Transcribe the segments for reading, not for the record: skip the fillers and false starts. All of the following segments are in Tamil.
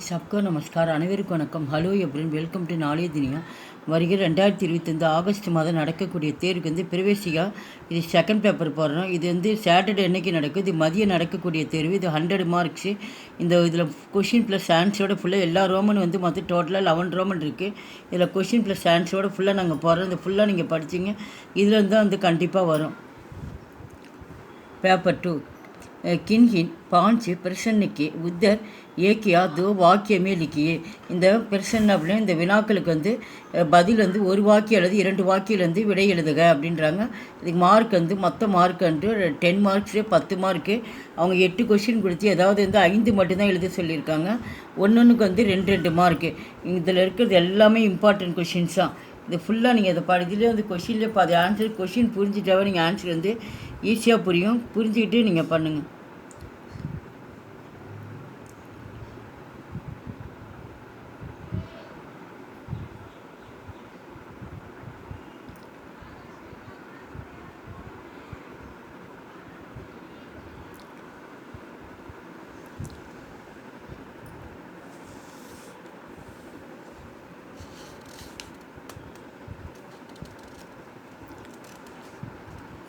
सबको नमस्कार अनेवरुक्कुम वणक्कम hello everyone welcome to knowledge दुनिया வருகிற 2025 ஆகஸ்ட் மாதம் நடக்கக்கூடிய தேர்வுக்கு வந்து பிரவேசிகா இது செகண்ட் பேப்பர் போடுறோம். இது வந்து சாட்டர்டே அன்னைக்கு நடக்குது. இது மதியம் நடக்கக்கூடிய தேர்வு. இது 100 மார்க்ஸு. இந்த இதில் கொஷின் ப்ளஸ் ஆன்சரோட ஃபுல்லாக எல்லா ரோமன் வந்து மொத்தம் டோட்டலாக 11 ரோமன் இருக்குது. இதில் கொஷின் ப்ளஸ் ஆன்சரோட ஃபுல்லாக நாங்கள் போடுறோம். இந்த ஃபுல்லாக நீங்கள் படிச்சிங்க. இதில் தான் வந்து கண்டிப்பாக வரும். पेपर 2 किन पांच प्रश्न के उधर एक या दो वाक्य में लिखिए. இந்த பிரச்சனை அப்படின்னா இந்த வினாக்களுக்கு வந்து பதில் வந்து ஒரு வாக்கியம் அல்லது 2 வாக்கியிலேருந்து விடை எழுதுக அப்படின்றாங்க. இதுக்கு மார்க் வந்து மொத்த மார்க் வந்து 10 மார்க்ஸ்லேயே 10 மார்க்கு. அவங்க 8 கொஷின் கொடுத்து ஏதாவது வந்து 5 மட்டும்தான் எழுத சொல்லியிருக்காங்க. ஒன்றுக்கு வந்து 2 மார்க்கு. இதில் இருக்கிறது எல்லாமே இம்பார்ட்டன்ட் கொஷின்ஸ் தான். இது ஃபுல்லாக நீங்கள் இதை இதிலே வந்து கொஷின்லேயே பாதி ஆன்சர் கொஷின் புரிஞ்சிட்டாவே நீங்கள் ஆன்சர் வந்து ஈஸியாக புரியும். புரிஞ்சுக்கிட்டு நீங்கள் பண்ணுங்கள்.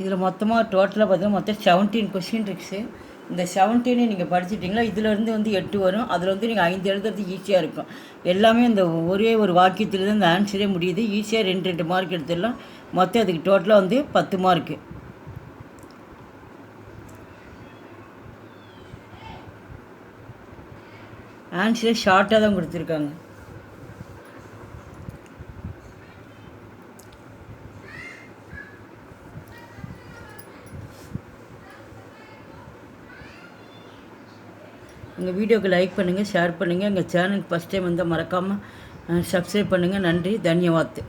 இதில் மொத்தமாக டோட்டலாக பார்த்தீங்கன்னா மொத்தம் 17 கொஷின் இருக்குது. இந்த 17 நீங்கள் படிச்சிட்டிங்களா இதிலேருந்து வந்து 8 வரும். அதில் வந்து நீங்கள் 5 எழுதுறது ஈஸியாக இருக்கும். எல்லாமே இந்த ஒரே ஒரு வாக்கியத்தில் தான் இந்த ஆன்சரே முடியுது. ஈஸியாக 2 மார்க் எடுத்துடலாம். மொத்தம் அதுக்கு டோட்டலாக வந்து 10 மார்க்கு. ஆன்சரே ஷார்ட்டாக தான் கொடுத்துருக்காங்க. எங்கள் வீடியோக்கு லைக் பண்ணுங்கள், ஷேர் பண்ணுங்கள். எங்கள் சேனலுக்கு ஃபஸ்ட் டைம் வந்தால் மறக்காமல் சப்ஸ்கிரைப் பண்ணுங்கள். நன்றி, தன்யவாத்.